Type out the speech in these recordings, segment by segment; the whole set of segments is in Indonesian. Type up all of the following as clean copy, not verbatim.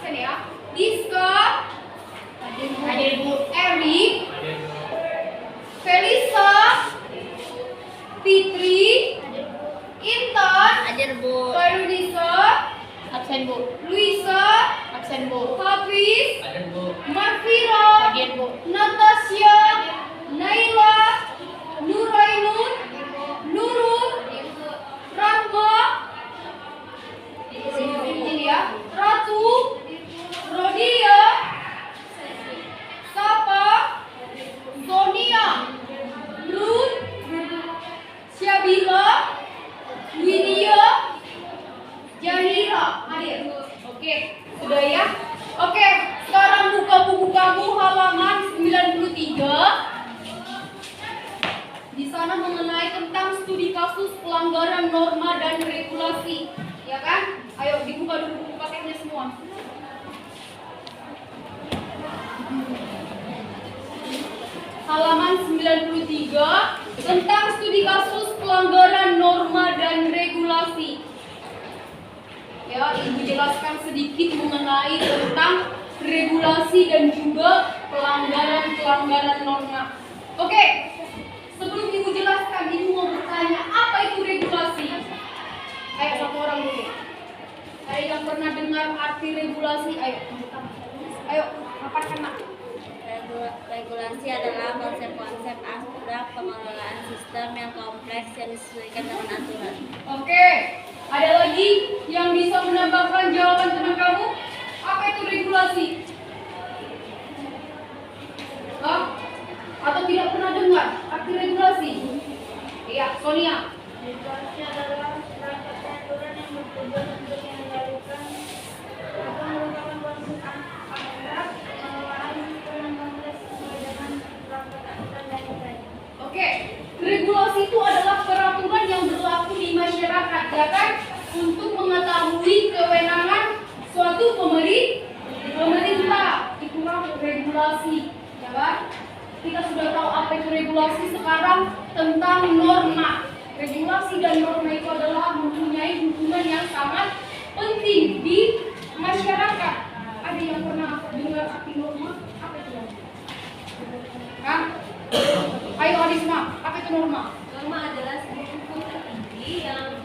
absen ya. Diska, hadir Bu. Erik, Felisa, Fitri, Intan, Hadir Bu. Karunisa, Absen Bu. Luisa, Absen Bu. Hafiz, Hadir Bu. Marfira, Hadir Bu. Natasha, Naila, Nurainun, Nurul, Rahma, ini ya, Ratu, Rodia, Sapa, Sonia, Ruth, Syabila, Widya, Jahira. Hadir. Oke, sudah ya. Oke, sekarang buka buku kamu halaman 93. Di sana mengenai tentang studi kasus pelanggaran norma dan regulasi, ya kan? Ayo dibuka dulu buku paketnya semua. Halaman 93 tentang studi kasus pelanggaran norma dan regulasi. Ya, Ibu jelaskan sedikit mengenai tentang regulasi dan juga pelanggaran norma. Oke, sebelum Ibu jelaskan, Ibu mau bertanya, apa itu regulasi? Ayo, satu orang dulu. Ayo, yang pernah dengar arti regulasi, ayo, apa kena? Regulasi adalah konsep-konsep abstrak pengelolaan sistem yang kompleks yang disesuaikan dengan aturan. Oke, ada lagi yang bisa menambahkan jawaban teman kamu? Apa itu regulasi? Hah? Atau tidak pernah dengar arti regulasi? Iya, Sonia. Regulasi adalah perangkat peraturan yang bertujuan untuk mengendalikan atau merupakan konsep abstrak pengelolaan sistem yang kompleks sesuai dengan perangkat aturan dan nilainya. Oke, regulasi itu adalah peraturan yang berlaku di masyarakat, ya kan? Untuk mengetahui kewenangan suatu pemerintah. Itulah regulasi, ya kan? Kita sudah tahu apa itu regulasi, sekarang tentang norma. Regulasi dan norma itu adalah mempunyai hubungan yang sangat penting di masyarakat. Ada yang pernah dengar arti norma? Apa itu? Hah? Ayo Alisma, apa itu norma? Norma adalah sebuah hukum tertinggi yang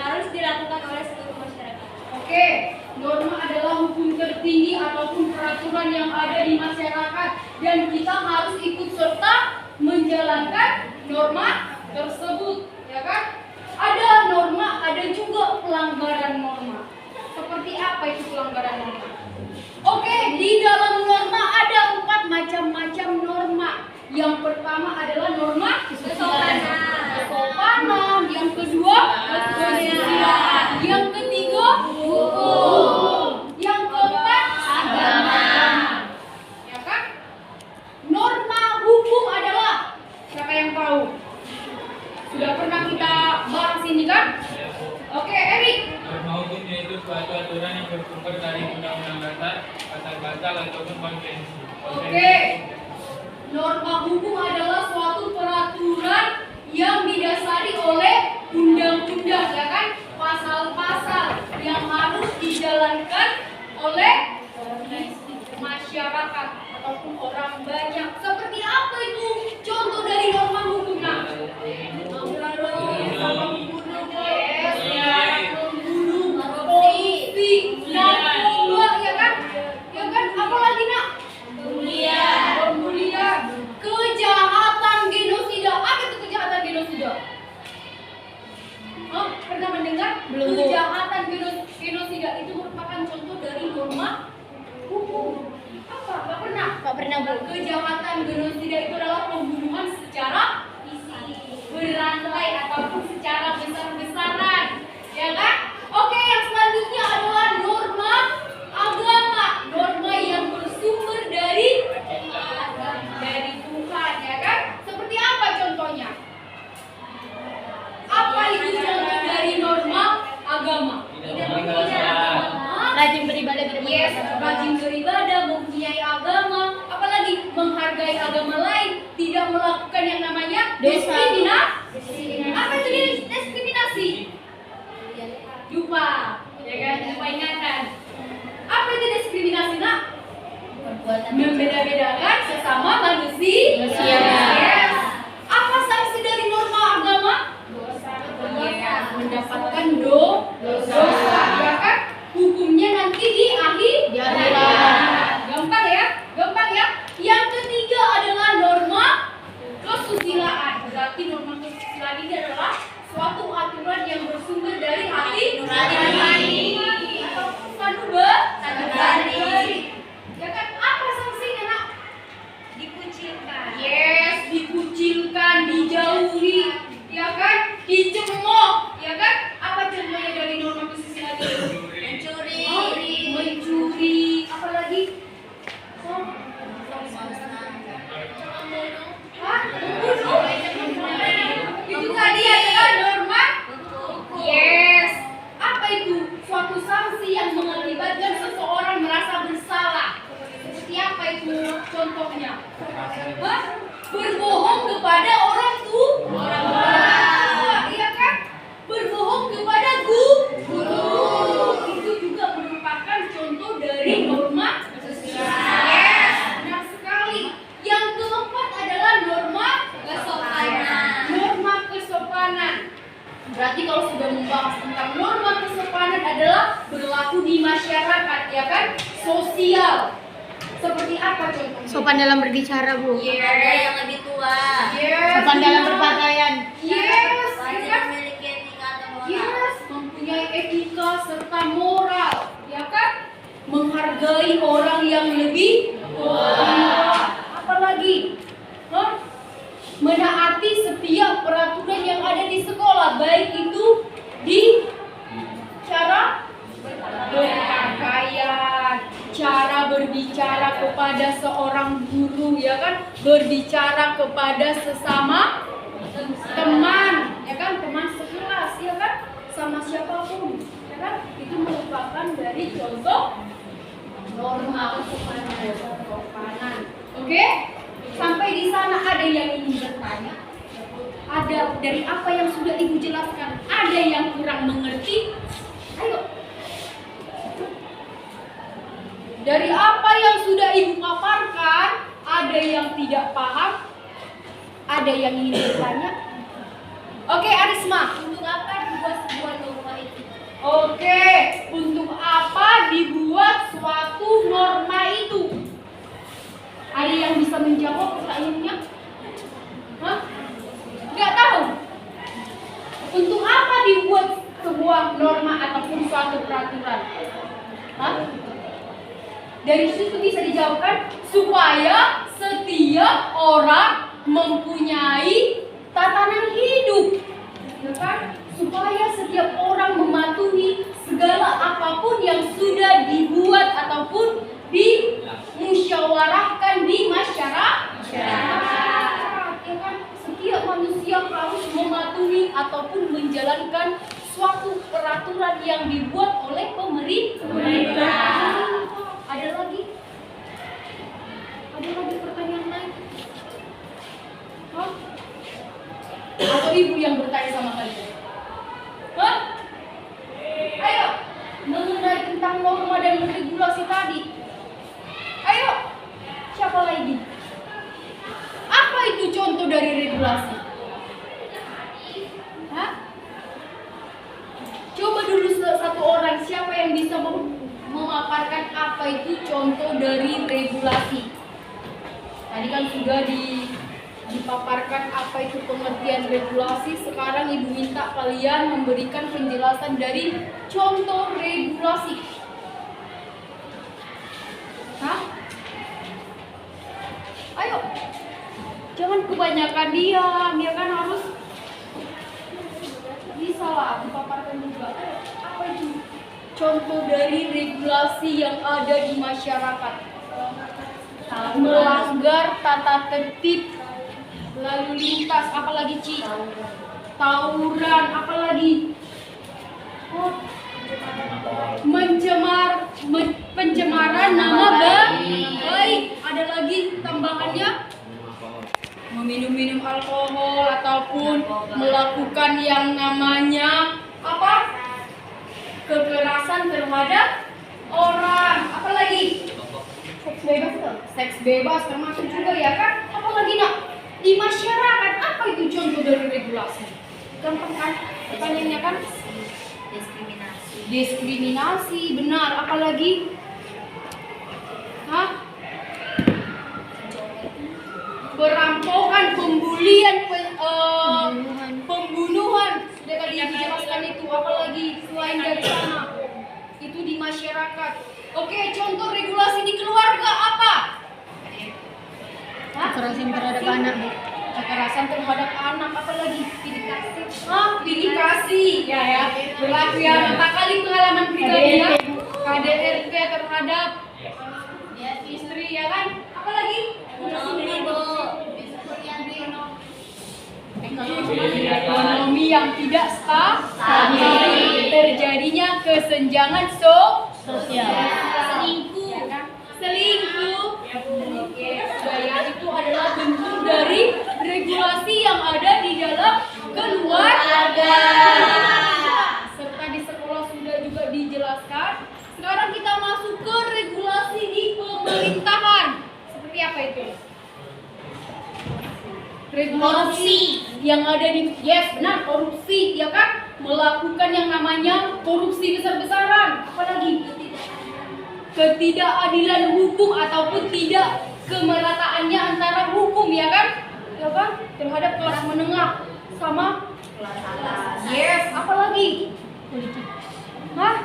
harus dilakukan oleh seluruh masyarakat. Oke, norma adalah hukum tertinggi ataupun peraturan yang ada di masyarakat dan kita harus ikut serta menjalankan norma tersebut, ya kan? Ada norma, ada juga pelanggaran norma. Seperti apa itu pelanggaran norma? Oke, di dalam norma ada 4 macam-macam norma. Yang pertama adalah norma kesopanan, yang kedua kesusilaan, yang ketiga hukum, yang keempat agama. Ya kan? Norma hukum adalah, siapa yang tahu? Sudah pernah kita bahas ini kan? Oke, Erik. Norma hukum yaitu suatu aturan yang bersumber dari undang-undang dasar, pasal-pasal ataupun konvensi. Oke. Norma hukum adalah suatu peraturan yang didasari oleh undang-undang, ya kan? Pasal-pasal yang harus dijalankan oleh masyarakat ataupun orang banyak. Seperti apa itu contoh dari norma hukumnya? Yes, ya, membunuh, korupsi, narkoba, ya kan? Ya kan? Apa lagi nak? Pembulian, kejahatan genosida. Apa itu kejahatan genosida? Oh, pernah mendengar? Belum. Kejahatan genosida itu merupakan contoh dari norma hukum. Apa? Gak pernah? Gak pernah, Bu. Kejahatan genosida itu adalah pembunuhan secara berantai ataupun secara besar-besaran, ya kan? Oke, yang selanjutnya adalah norma agama. Norma yang bersumber dari Tuhan, ya kan? Seperti apa contohnya? Apa itu contoh dari norma agama? Rajin beribadah tidak Yes, rajin beribadah, mempunyai agama, apalagi menghargai agama lain, tidak melakukan yang namanya diskriminasi. Apa itu diskriminasi? Lupa, ya kan? Lupa ingatan. contohnya? Hah? Berbohong kepada orang tua. Iya kan? Berbohong kepada guru. Itu juga merupakan contoh dari norma sosial. Benar sekali. Yang keempat adalah norma kesopanan. Norma kesopanan. Berarti kalau sudah membahas tentang norma kesopanan adalah berlaku di masyarakat, ya kan? Sosial. Seperti apa contohnya? Sopan dalam berbicara, Bu. Ada yang lebih tua. Yes. Sopan dalam berpakaian. Yes. Wajib Ya kan? memiliki etika atau moral. Yes. Mempunyai etika serta moral, ya kan? Menghargai orang yang lebih tua. Apalagi? Hah? Menaati setiap peraturan yang ada di sekolah, baik itu di cara berpakaian, cara berbicara kepada seorang guru, ya kan? Berbicara kepada sesama teman, ya kan? Teman sekelas, ya kan? Sama siapapun, ya kan? Itu merupakan dari contoh norma kesopanan. Oke? Sampai di sana ada yang ingin bertanya? Ada dari apa yang sudah Ibu jelaskan? Ada yang kurang mengerti? Ayo. Dari apa yang sudah Ibu paparkan, ada yang tidak paham? Ada yang ingin bertanya? Oke, Arisma, untuk apa dibuat sebuah norma itu? Oke, untuk apa dibuat suatu norma itu? Ada yang bisa menjawab pertanyaannya? Hah? Nggak tahu? Untuk apa dibuat sebuah norma ataupun suatu peraturan? Hah? Dari situ bisa dijawabkan supaya setiap orang mempunyai tatanan hidup, ya kan? Supaya setiap orang mematuhi segala apapun yang sudah dibuat ataupun dimusyawarahkan di masyarakat. Ya kan? Setiap manusia harus mematuhi ataupun menjalankan suatu peraturan yang dibuat oleh pemerintah. Ada lagi? Ada lagi pertanyaan lain? Hah? Atau Ibu yang bertanya sama kalian? Hah? Ayo, mengenai tentang norma dan regulasi tadi. Ayo, siapa lagi? Apa itu contoh dari regulasi? Hah? Coba dulu satu orang, siapa yang bisa memaparkan apa itu contoh dari regulasi? Tadi kan sudah dipaparkan apa itu pengertian regulasi. Sekarang Ibu minta kalian memberikan penjelasan dari contoh regulasi. Hah? Ayo, jangan kebanyakan diam, ya kan? Harus bisa lah dipaparkan juga. Apa itu contoh dari regulasi yang ada di masyarakat? Melanggar tata tertib lalu lintas, apalagi Ci? Tawuran, apalagi? Oh, pencemaran nama baik. Ada lagi tambahannya? Meminum alkohol ataupun melakukan yang namanya apa? Kekerasan terhadap orang. Apalagi? Seks bebas tuh. Seks bebas termasuk juga, ya kan? Apalagi nak? Di masyarakat, apa itu contoh dari regulasi? Gampang kan? Pertanyaannya kan? Diskriminasi, benar. Apalagi? Hah? Perampokan, pembulian, pembunuhan. Sudah tadi dijelaskan itu. Apalagi selain dari sana? Itu di masyarakat. Oke, contoh regulasi di keluarga apa? Kekerasan terhadap anak, Bu. Kekerasan terhadap anak, apalagi? Pilih kasih. Pilih kasih. Ya. Berlaku ya. Berapa kali pengalaman pribadi ya? KDRT terhadap istri, ya kan? Apalagi? Ekonomi yang tidak stabil. Terjadinya kesenjangan sosial. Selingkuh. Ya kan? selingkuh. Oke, sudah ya, itu adalah bentuk dari regulasi yang ada di dalam keluarga. Serta di sekolah sudah juga dijelaskan. Sekarang kita masuk ke regulasi di pemerintahan. Seperti apa itu? Regulasi yang ada di, yes benar, korupsi, ya kan? Melakukan yang namanya korupsi besar-besaran. Apalagi ketidakadilan hukum ataupun tidak kemerataannya antara hukum, ya kan? Ya kan? Terhadap kelas menengah sama kelas atas. Yes, apalagi? Hah?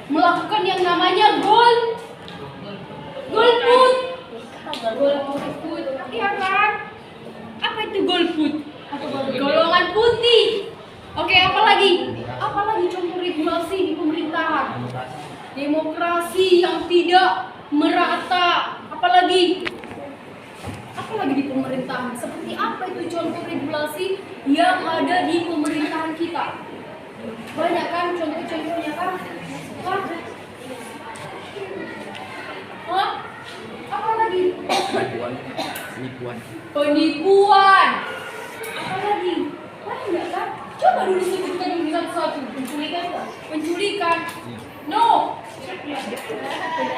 Melakukan yang namanya golput. Golput, ya kan? Apa itu golput? Golongan putih. Oke, apalagi? Apalagi contoh regulasi di pemerintahan? Demokrasi yang tidak merata. Apalagi? Apalagi di pemerintahan? Seperti apa itu contoh regulasi yang ada di pemerintahan kita? Banyak kan contoh-contohnya kan? Hah? Apa lagi? Penipuan. Apa lagi? Banyak kan? Coba dulu sebutkan dulu satu-satu. Penculikan. No.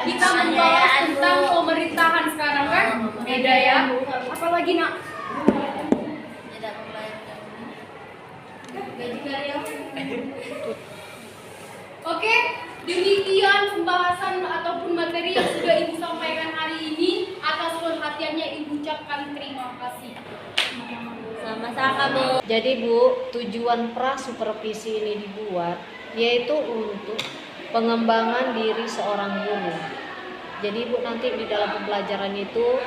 Kita membahas tentang pemerintahan sekarang kan? Beda ya. Apa lagi nak? Tidak membayar Gaji karyawan. Oke, demikian pembahasan ataupun materi yang sudah Ibu sampaikan hari ini. Atas perhatiannya Ibu ucapkan terima kasih. sama-sama Bu. Jadi Bu, tujuan pra-supervisi ini dibuat yaitu untuk pengembangan diri seorang guru. Jadi Bu, nanti di dalam pembelajaran itu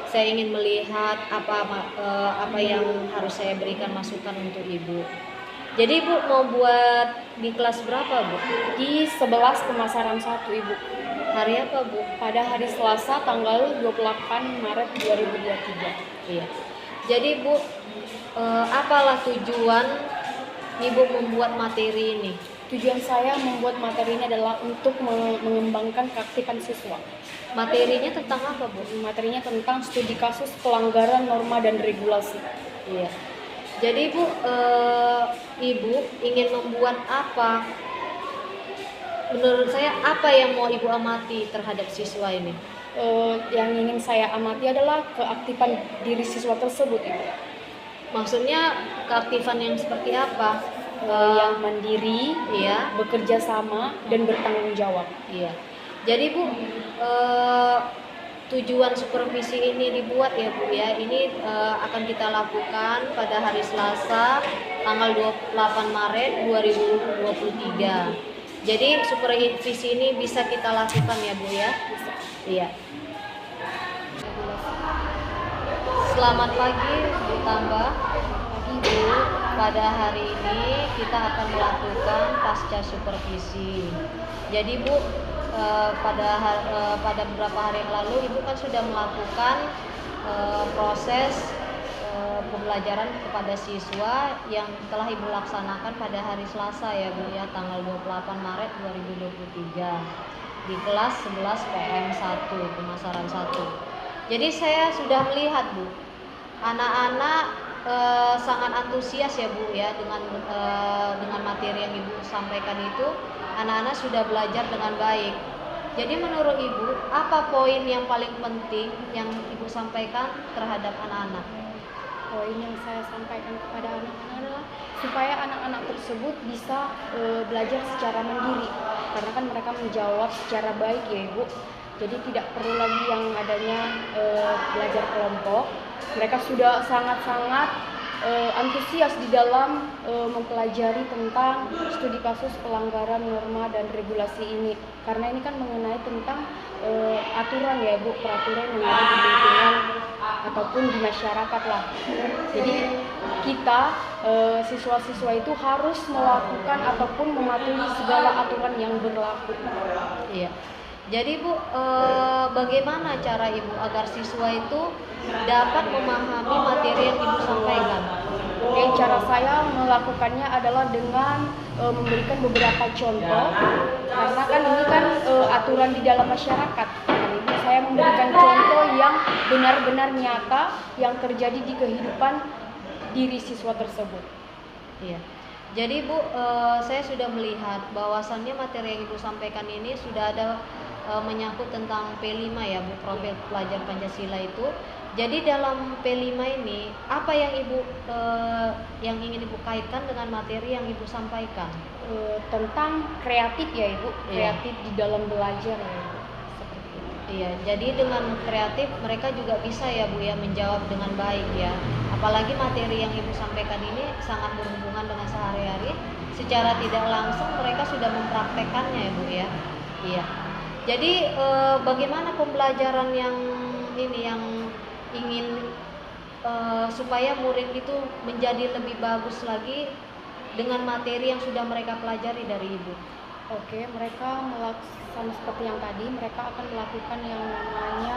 saya ingin melihat apa yang harus saya berikan masukan untuk Ibu. Jadi Bu mau buat di kelas berapa Bu? Di 11 pemasaran 1 Ibu. Hari apa Bu? Pada hari Selasa tanggal 28 Maret 2023. Iya. Jadi Bu, apalah tujuan Ibu membuat materi ini? Tujuan saya membuat materi ini adalah untuk mengembangkan keaktifan siswa. Materinya tentang apa Bu? Materinya tentang studi kasus pelanggaran norma dan regulasi. Iya. Jadi Bu, Ibu ingin membuat apa? Menurut saya apa yang mau Ibu amati terhadap siswa ini? Yang ingin saya amati adalah keaktifan diri siswa tersebut, Ibu. Maksudnya keaktifan yang seperti apa? Yang mandiri, Iya, bekerja sama, dan bertanggung jawab. iya. Jadi Bu, tujuan supervisi ini dibuat ya Bu ya. Ini akan kita lakukan pada hari Selasa tanggal 28 Maret 2023. Jadi supervisi ini bisa kita lakukan ya Bu ya. Iya. Selamat pagi Bu Tamba. Bu, pada hari ini kita akan melakukan pasca supervisi. Jadi Bu, pada beberapa hari yang lalu Ibu kan sudah melakukan proses pembelajaran kepada siswa yang telah Ibu laksanakan pada hari Selasa ya Bu ya, tanggal 28 Maret 2023 di kelas 11 PM 1 pemasaran 1. Jadi saya sudah melihat Bu, anak-anak sangat antusias ya Bu ya dengan materi yang Ibu sampaikan itu. Anak-anak sudah belajar dengan baik. Jadi menurut Ibu, apa poin yang paling penting yang Ibu sampaikan terhadap anak-anak? Poin yang saya sampaikan kepada anak-anak adalah supaya anak-anak tersebut bisa belajar secara mandiri, karena kan mereka menjawab secara baik ya Ibu. Jadi tidak perlu lagi yang adanya belajar kelompok. Mereka sudah sangat-sangat antusias di dalam mempelajari tentang studi kasus pelanggaran norma dan regulasi ini, karena ini kan mengenai tentang aturan ya Bu, peraturan yang ada di lingkungan ataupun di masyarakat lah. Jadi kita siswa-siswa itu harus melakukan ataupun mematuhi segala aturan yang berlaku. Iya. Jadi Bu, bagaimana cara Ibu agar siswa itu dapat memahami materi yang Ibu sampaikan? Cara saya melakukannya adalah dengan memberikan beberapa contoh, karena kan ini kan aturan di dalam masyarakat. memberikan contoh yang benar-benar nyata yang terjadi di kehidupan diri siswa tersebut. Iya. Jadi Bu, saya sudah melihat bahwasannya materi yang Ibu sampaikan ini sudah ada menyangkut tentang P5 ya Bu, profil pelajar Pancasila itu. Jadi dalam P5 ini apa yang Ibu yang ingin Ibu kaitkan dengan materi yang Ibu sampaikan? Tentang kreatif ya Ibu, Iya. kreatif di dalam belajar ya Ibu. Seperti itu. Iya, jadi dengan kreatif mereka juga bisa ya Bu ya menjawab dengan baik ya. Apalagi materi yang Ibu sampaikan ini sangat berhubungan dengan sehari-hari. Secara tidak langsung mereka sudah mempraktekannya ya Bu ya. Iya. Jadi bagaimana pembelajaran yang ini yang ingin supaya murid itu menjadi lebih bagus lagi dengan materi yang sudah mereka pelajari dari Ibu? Oke, mereka melakukan seperti yang tadi, mereka akan melakukan yang namanya